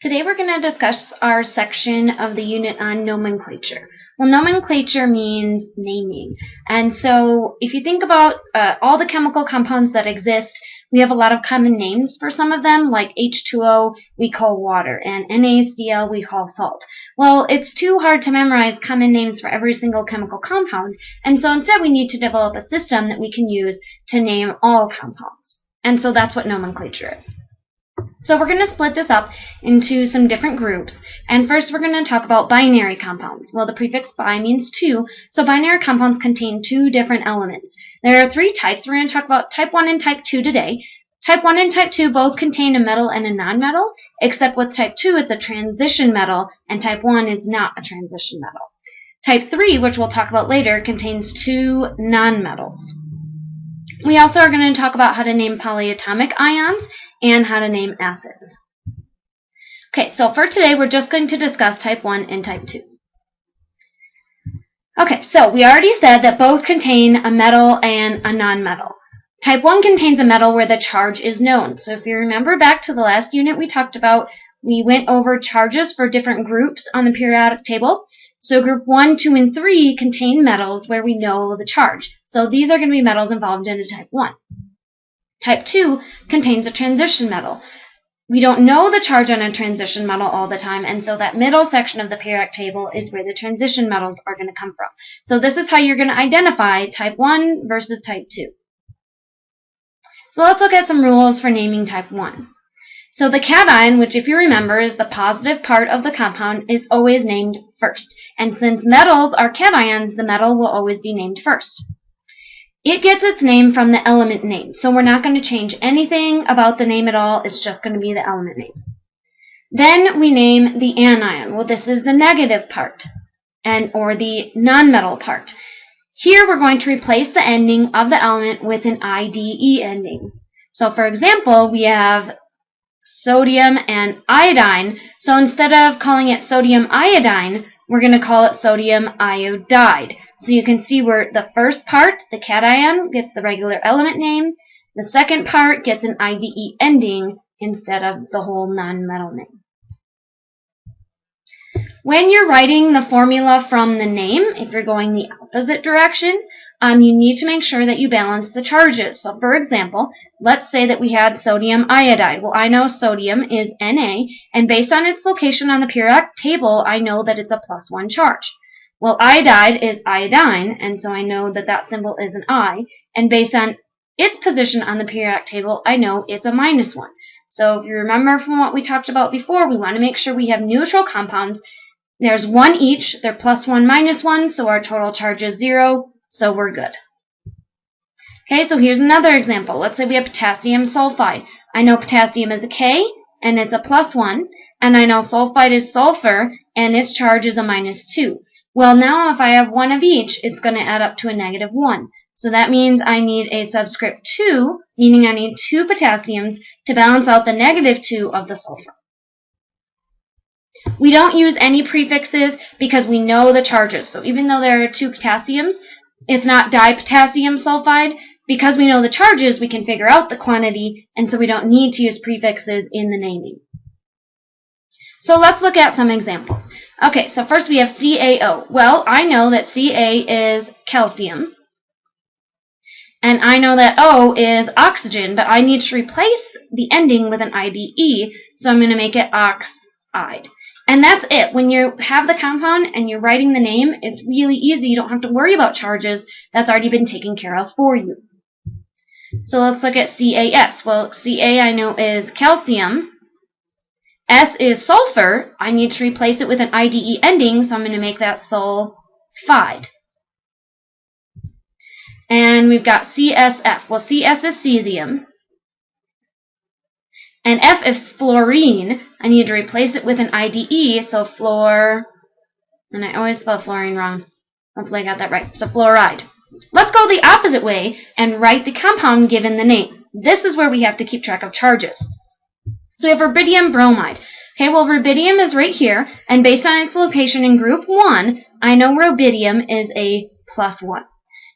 Today we're going to discuss our section of the unit on nomenclature. Well, nomenclature means naming. And so if you think about all the chemical compounds that exist, we have a lot of common names for some of them, like H2O we call water, and NaCl we call salt. Well, it's too hard to memorize common names for every single chemical compound, and so instead we need to develop a system that we can use to name all compounds. And so that's what nomenclature is. So we're going to split this up into some different groups, and first we're going to talk about binary compounds. Well, the prefix bi means two, so binary compounds contain two different elements. There are three types. We're going to talk about type 1 and type 2 today. Type 1 and type 2 both contain a metal and a nonmetal, except with type 2 it's a transition metal, and type 1 is not a transition metal. Type 3, which we'll talk about later, contains two nonmetals. We also are going to talk about how to name polyatomic ions and how to name acids. Okay, so for today we're just going to discuss type 1 and type 2. Okay, so we already said that both contain a metal and a nonmetal. Type 1 contains a metal where the charge is known. So if you remember back to the last unit we talked about, we went over charges for different groups on the periodic table. So group 1, 2, and 3 contain metals where we know the charge. So these are going to be metals involved in a type 1. Type 2 contains a transition metal. We don't know the charge on a transition metal all the time, and so that middle section of the periodic table is where the transition metals are going to come from. So this is how you're going to identify type 1 versus type 2. So let's look at some rules for naming type 1. So the cation, which if you remember is the positive part of the compound, is always named first. And since metals are cations, the metal will always be named first. It gets its name from the element name, so we're not going to change anything about the name at all. It's just going to be the element name. Then we name the anion. Well, this is the negative part, or the nonmetal part. Here we're going to replace the ending of the element with an IDE ending. So for example, we have sodium and iodine. So instead of calling it sodium iodine, we're going to call it sodium iodide. So you can see where the first part, the cation, gets the regular element name. The second part gets an IDE ending instead of the whole nonmetal name. When you're writing the formula from the name, if you're going the opposite direction, you need to make sure that you balance the charges. So for example, let's say that we had sodium iodide. Well, I know sodium is Na, and based on its location on the periodic table, I know that it's a +1 charge. Well, iodide is iodine, and so I know that that symbol is an I, and based on its position on the periodic table, I know it's a -1. So if you remember from what we talked about before, we want to make sure we have neutral compounds. There's one each, they're +1, -1, so our total charge is 0, so we're good. Okay, so here's another example. Let's say we have potassium sulfide. I know potassium is a K, and it's a +1, and I know sulfide is sulfur, and its charge is a -2. Well, now if I have one of each, it's going to add up to a -1. So that means I need a subscript 2, meaning I need two potassiums to balance out the -2 of the sulfur. We don't use any prefixes because we know the charges. So even though there are two potassiums, it's not dipotassium sulfide. Because we know the charges, we can figure out the quantity, and so we don't need to use prefixes in the naming. So let's look at some examples. Okay, so first we have CaO. Well, I know that Ca is calcium, and I know that O is oxygen, but I need to replace the ending with an IDE, so I'm going to make it oxide. And that's it. When you have the compound and you're writing the name, it's really easy. You don't have to worry about charges. That's already been taken care of for you. So let's look at CaS. Well, Ca I know is calcium. S is sulfur. I need to replace it with an IDE ending, so I'm going to make that sulfide. And we've got CSF. Well, CS is cesium. And F is fluorine. I need to replace it with an IDE, so and I always spell fluorine wrong. Hopefully I got that right. So fluoride. Let's go the opposite way and write the compound given the name. This is where we have to keep track of charges. So we have rubidium bromide. Okay, well, rubidium is right here, and based on its location in group 1, I know rubidium is a +1.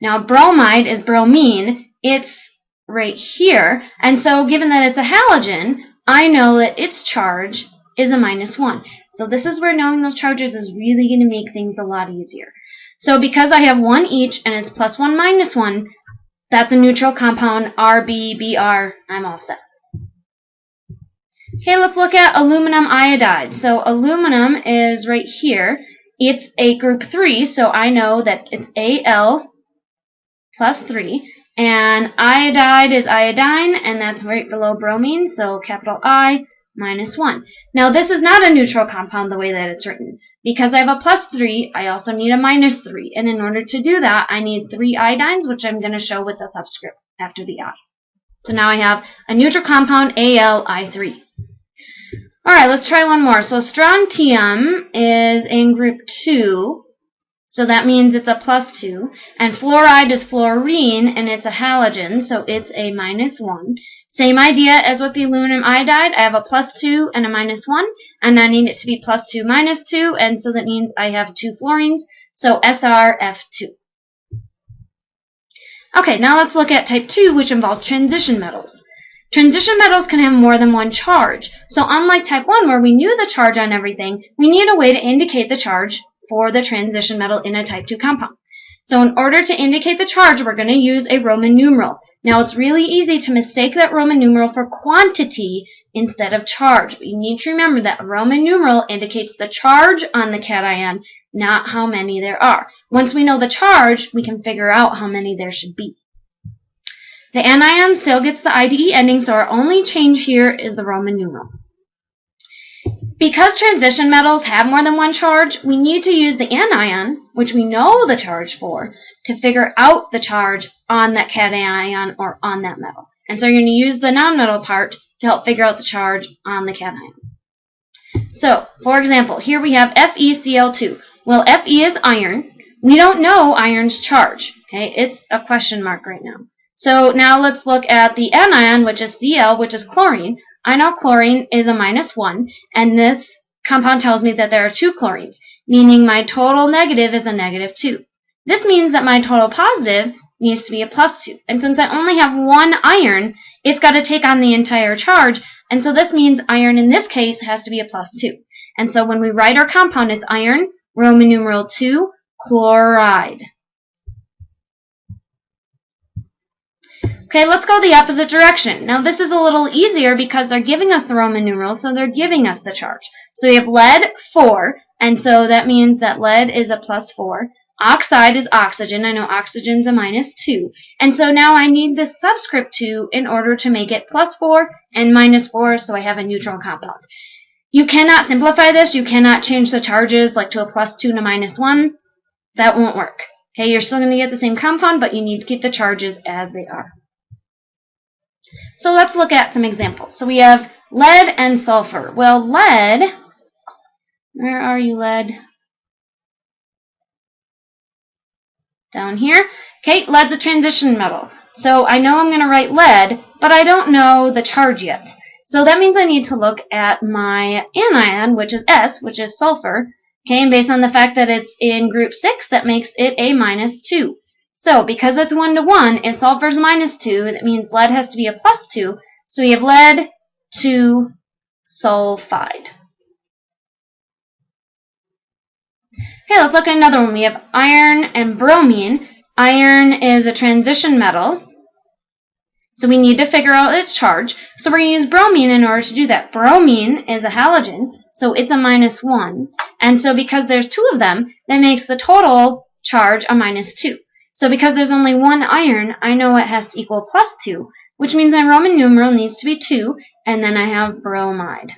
Now, bromide is bromine. It's right here, and so given that it's a halogen, I know that its charge is a -1. So this is where knowing those charges is really going to make things a lot easier. So because I have 1 each and it's +1 -1, that's a neutral compound, RbBr. I'm all set. Okay, let's look at aluminum iodide. So aluminum is right here. It's a group 3, so I know that it's Al plus 3. And iodide is iodine, and that's right below bromine, so capital I -1. Now this is not a neutral compound the way that it's written. Because I have a +3, I also need a -3. And in order to do that, I need 3 iodines, which I'm going to show with a subscript after the I. So now I have a neutral compound, Ali3. Alright, let's try one more. So strontium is in group 2, so that means it's a +2. And fluoride is fluorine, and it's a halogen, so it's a -1. Same idea as with the aluminum iodide. I have a +2 and a -1, and I need it to be +2 -2, and so that means I have 2 fluorines, so SrF2. Okay, now let's look at type 2, which involves transition metals. Transition metals can have more than one charge. So unlike type 1, where we knew the charge on everything, we need a way to indicate the charge for the transition metal in a type 2 compound. So in order to indicate the charge, we're going to use a Roman numeral. Now it's really easy to mistake that Roman numeral for quantity instead of charge. But you need to remember that a Roman numeral indicates the charge on the cation, not how many there are. Once we know the charge, we can figure out how many there should be. The anion still gets the IDE ending, so our only change here is the Roman numeral. Because transition metals have more than one charge, we need to use the anion, which we know the charge for, to figure out the charge on that cation or on that metal. And so you're going to use the nonmetal part to help figure out the charge on the cation. So, for example, here we have FeCl2. Well, Fe is iron. We don't know iron's charge. Okay, it's a question mark right now. So now let's look at the anion, which is Cl, which is chlorine. I know chlorine is a -1, and this compound tells me that there are 2 chlorines, meaning my total negative is a -2. This means that my total positive needs to be a +2. And since I only have 1 iron, it's got to take on the entire charge, and so this means iron in this case has to be a +2. And so when we write our compound, it's iron, Roman numeral 2, chloride. Okay, let's go the opposite direction. Now this is a little easier because they're giving us the Roman numeral, so they're giving us the charge. So we have lead 4, and so that means that lead is a +4. Oxide is oxygen. I know oxygen's a -2. And so now I need this subscript 2 in order to make it +4 and -4, so I have a neutral compound. You cannot simplify this. You cannot change the charges like to a +2 and a -1. That won't work. Okay, you're still going to get the same compound, but you need to keep the charges as they are. So let's look at some examples. So we have lead and sulfur. Well, lead, where are you, lead? Down here. Okay, lead's a transition metal. So I know I'm going to write lead, but I don't know the charge yet. So that means I need to look at my anion, which is S, which is sulfur. Okay, and based on the fact that it's in group 6, that makes it a -2. So, because it's 1 to 1, if sulfur is -2, that means lead has to be a +2. So we have lead 2 sulfide. Okay, let's look at another one. We have iron and bromine. Iron is a transition metal, so we need to figure out its charge. So we're going to use bromine in order to do that. Bromine is a halogen, so it's a -1. And so because there's 2 of them, that makes the total charge a -2. So because there's only 1 iron, I know it has to equal +2, which means my Roman numeral needs to be 2, and then I have bromide.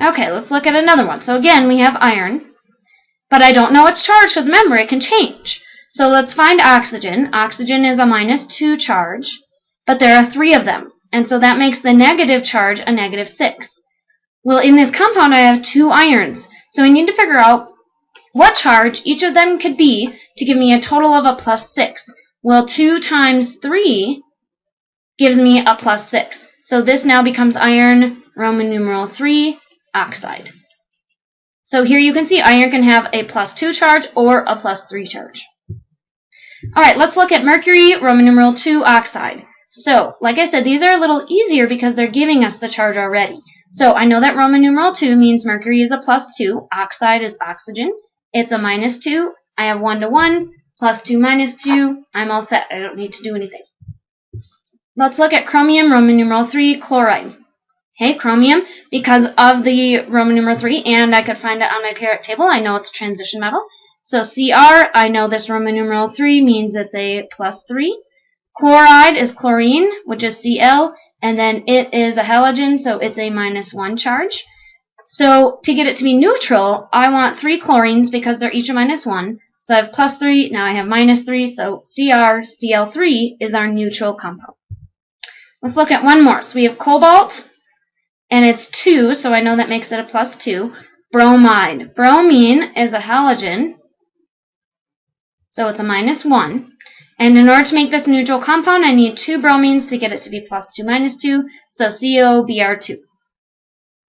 Okay, let's look at another one. So again, we have iron, but I don't know its charge because remember, it can change. So let's find oxygen. Oxygen is a -2 charge, but there are 3 of them, and so that makes the negative charge a -6. Well, in this compound, I have 2 irons, so we need to figure out what charge each of them could be to give me a total of a +6. Well, 2 times 3 gives me a +6. So this now becomes iron, Roman numeral 3, oxide. So here you can see iron can have a +2 charge or a +3 charge. Alright, let's look at mercury, Roman numeral 2, oxide. So, like I said, these are a little easier because they're giving us the charge already. So I know that Roman numeral 2 means mercury is a +2, oxide is oxygen, it's a -2, I have 1 to 1, +2 -2, I'm all set, I don't need to do anything. Let's look at chromium, Roman numeral 3, chloride. Okay, chromium, because of the Roman numeral 3, and I could find it on my periodic table, I know it's a transition metal. So Cr, I know this Roman numeral 3 means it's a +3. Chloride is chlorine, which is Cl, and then it is a halogen, so it's a -1 charge. So to get it to be neutral, I want 3 chlorines because they're each a -1. So I have +3, now I have -3, so CrCl3 is our neutral compound. Let's look at one more. So we have cobalt, and it's 2, so I know that makes it a +2. Bromide. Bromine is a halogen, so it's a -1. And in order to make this neutral compound, I need 2 bromines to get it to be +2 -2, so COBr2.